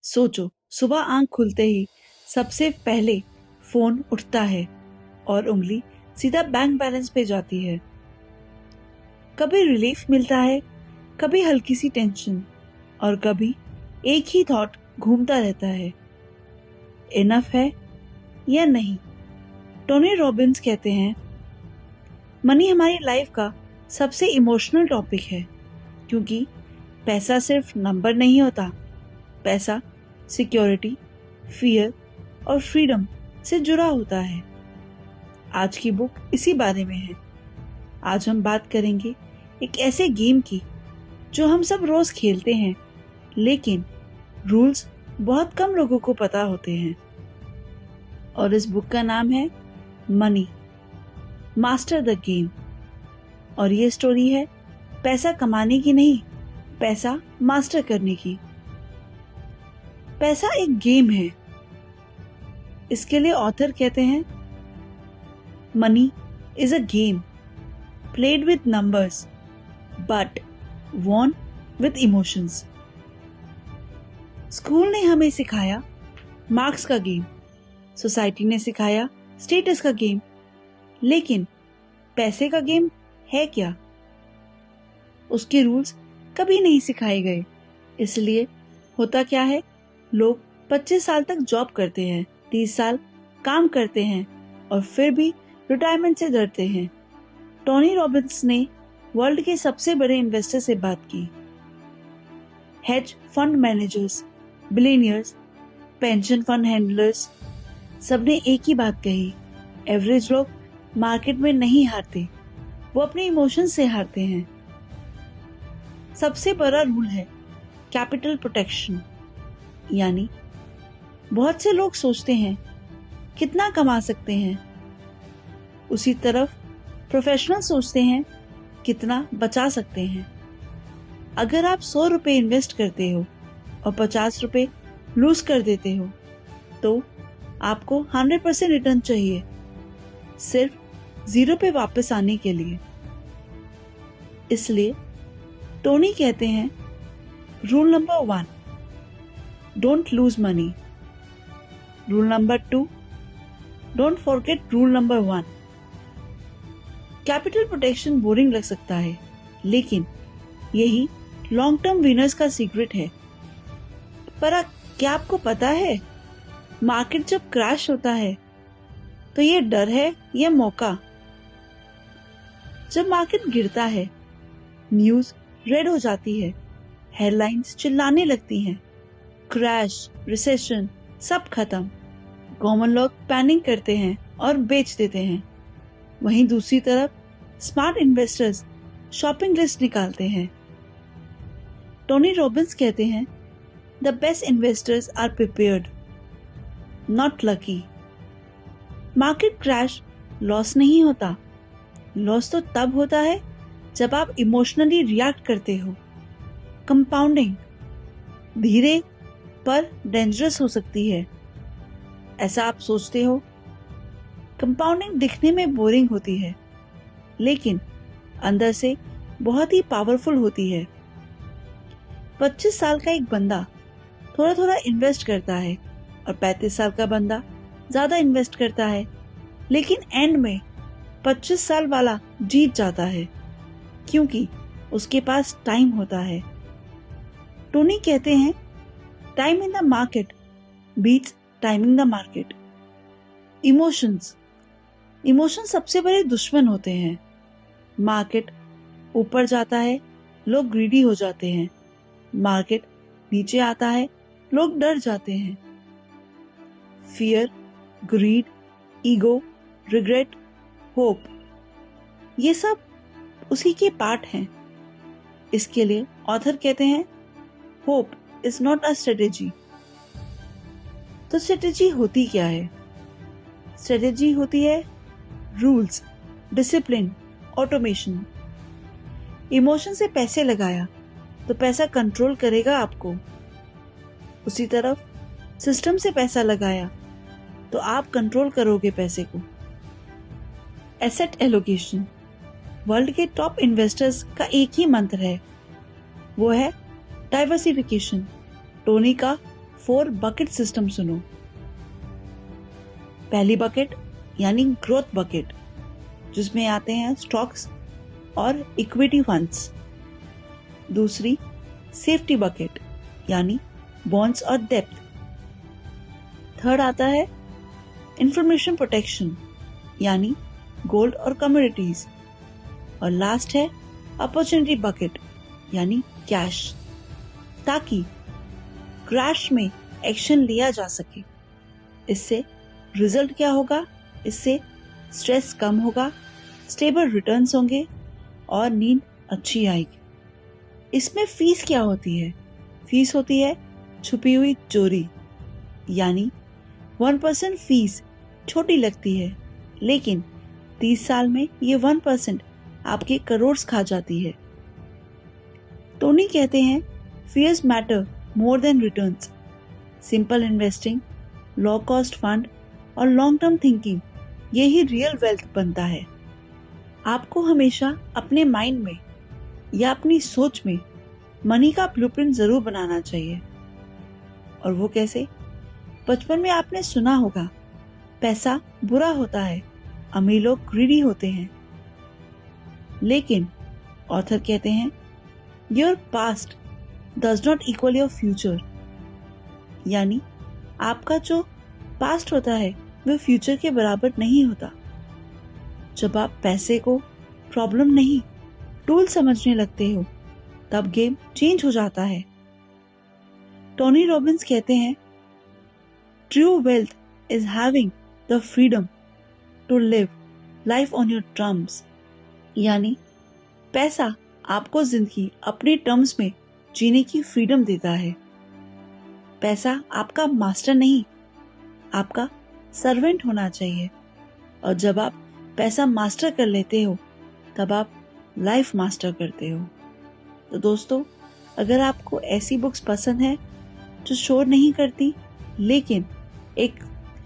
सोचो, सुबह आंख खुलते ही सबसे पहले फोन उठता है और उंगली सीधा बैंक बैलेंस पे जाती है। कभी रिलीफ मिलता है, कभी हल्की सी टेंशन और कभी एक ही थॉट घूमता रहता है, इनफ है या नहीं। टोनी रॉबिन्स कहते हैं, मनी हमारी लाइफ का सबसे इमोशनल टॉपिक है, क्योंकि पैसा सिर्फ नंबर नहीं होता। पैसा सिक्योरिटी, फियर और फ्रीडम से जुड़ा होता है। आज की बुक इसी बारे में है। आज हम बात करेंगे एक ऐसे गेम की जो हम सब रोज खेलते हैं, लेकिन रूल्स बहुत कम लोगों को पता होते हैं। और इस बुक का नाम है मनी मास्टर द गेम। और ये स्टोरी है पैसा कमाने की नहीं, पैसा मास्टर करने की। पैसा एक गेम है, इसके लिए ऑथर कहते हैं, money is a game played with numbers but won with emotions. School ने हमें सिखाया मार्क्स का गेम, सोसाइटी ने सिखाया स्टेटस का गेम, लेकिन पैसे का गेम है क्या? उसके रूल्स कभी नहीं सिखाए गए। इसलिए होता क्या है, लोग 25 साल तक जॉब करते हैं, 30 साल काम करते हैं और फिर भी रिटायरमेंट से डरते हैं। टोनी रॉबिन्स ने वर्ल्ड के सबसे बड़े इन्वेस्टर से बात की। Hedge fund managers, billionaires, pension fund handlers, सबने एक ही बात कही, एवरेज लोग मार्केट में नहीं हारते, वो अपने इमोशन से हारते हैं। सबसे बड़ा रूल है कैपिटल प्रोटेक्शन, यानी बहुत से लोग सोचते हैं कितना कमा सकते हैं, उसी तरफ प्रोफेशनल सोचते हैं कितना बचा सकते हैं। अगर आप 100 रुपए इन्वेस्ट करते हो और 50 रुपए लूज कर देते हो, तो आपको 100% रिटर्न चाहिए, सिर्फ 0 पे वापस आने के लिए। इसलिए टोनी कहते हैं, rule number 1, don't lose money. Rule number 2, don't forget rule number 1। Capital protection boring लग सकता है, लेकिन यही लॉन्ग टर्म विनर्स का सीक्रेट है। पर क्या आपको पता है, मार्केट जब क्रैश होता है तो ये डर है या मौका? जब मार्केट गिरता है, न्यूज रेड हो जाती है, हेडलाइंस चिल्लाने लगती हैं, क्रैश, रिसेशन, सब खत्म। कॉमन लोग पैनिक करते हैं और बेच देते हैं। वहीं दूसरी तरफ स्मार्ट इन्वेस्टर्स शॉपिंग लिस्ट निकालते हैं। टोनी रॉबिन्स कहते हैं, the best investors are prepared, not lucky. Market crash loss नहीं होता, लॉस तो तब होता है जब आप इमोशनली रिएक्ट करते हो। कंपाउंडिंग धीरे पर डेंजरस हो सकती है, ऐसा आप सोचते हो। कंपाउंडिंग दिखने में बोरिंग होती है, लेकिन अंदर से बहुत ही पावरफुल होती है। 25 साल का एक बंदा थोड़ा थोड़ा इन्वेस्ट करता है और 35 साल का बंदा ज्यादा इन्वेस्ट करता है, लेकिन एंड में 25 साल वाला जीत जाता है, क्योंकि उसके पास टाइम होता है। टोनी कहते हैं, time in the market beats timing the market. Emotions सबसे बड़े दुश्मन होते हैं। मार्केट ऊपर जाता है, लोग ग्रीडी हो जाते हैं। मार्केट नीचे आता है, लोग डर जाते हैं। Fear, greed, ego, regret, hope, ये सब उसी के पार्ट हैं। इसके लिए ऑथर कहते हैं, hope is not a strategy. तो स्ट्रेटेजी होती क्या है? स्ट्रेटेजी होती है रूल्स, डिसिप्लिन, ऑटोमेशन। इमोशन से पैसे लगाया तो पैसा कंट्रोल करेगा आपको। उसी तरफ सिस्टम से पैसा लगाया तो आप कंट्रोल करोगे पैसे को। एसेट एलोकेशन वर्ल्ड के टॉप इन्वेस्टर्स का एक ही मंत्र है, वो है डाइवर्सिफिकेशन। टोनी का 4 बकेट सिस्टम सुनो। पहली बकेट यानी ग्रोथ बकेट, जिसमें आते हैं स्टॉक्स और इक्विटी फंड्स। दूसरी सेफ्टी बकेट यानी बॉन्ड्स और डेब्ट। थर्ड आता है इंफॉर्मेशन प्रोटेक्शन यानी गोल्ड और कमोडिटीज। और लास्ट है अपॉर्चुनिटी बकेट यानी कैश, ताकि क्रैश में एक्शन लिया जा सके। इससे रिजल्ट क्या होगा? इससे स्ट्रेस कम होगा, स्टेबल रिटर्न्स होंगे और नींद अच्छी आएगी। इसमें फीस क्या होती है? फीस होती है छुपी हुई चोरी, यानी 1% फीस छोटी लगती है, लेकिन 30 साल में ये 1% आपके करोड़ खा जाती है। टोनी कहते हैं fears matter more than returns. Simple investing, low cost fund और लॉन्ग टर्म थिंकिंग, यही रियल वेल्थ बनता है। आपको हमेशा अपने माइंड में या अपनी सोच में मनी का ब्लूप्रिंट जरूर बनाना चाहिए। और वो कैसे? बचपन में आपने सुना होगा, पैसा बुरा होता है, अमीर लोग ग्रीडी होते हैं। लेकिन ऑथर कहते हैं your past does not equal your future, यानी आपका जो पास्ट होता है वह फ्यूचर के बराबर नहीं होता। जब आप पैसे को प्रॉब्लम नहीं टूल समझने लगते हो, तब गेम चेंज हो जाता है। टोनी रॉबिन्स कहते हैं true wealth is having the freedom to live life on your terms, यानी पैसा आपको जिंदगी अपने टर्म्स में जीने की फ्रीडम देता है। पैसा आपका मास्टर नहीं, आपका सर्वेंट होना चाहिए। और जब आप पैसा मास्टर कर लेते हो, तब आप लाइफ मास्टर करते हो। तो दोस्तों, अगर आपको ऐसी बुक्स पसंद है जो शोर नहीं करती लेकिन एक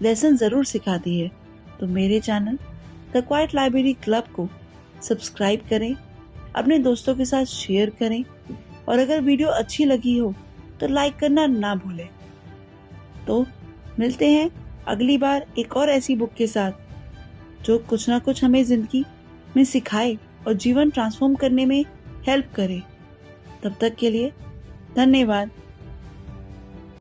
लेसन जरूर सिखाती है, तो मेरे channel the quite library club को सब्सक्राइब करें, अपने दोस्तों के साथ शेयर करें, और अगर वीडियो अच्छी लगी हो तो लाइक करना ना भूलें। तो मिलते हैं अगली बार एक और ऐसी बुक के साथ जो कुछ ना कुछ हमें जिंदगी में सिखाए और जीवन ट्रांसफॉर्म करने में हेल्प करे। तब तक के लिए धन्यवाद।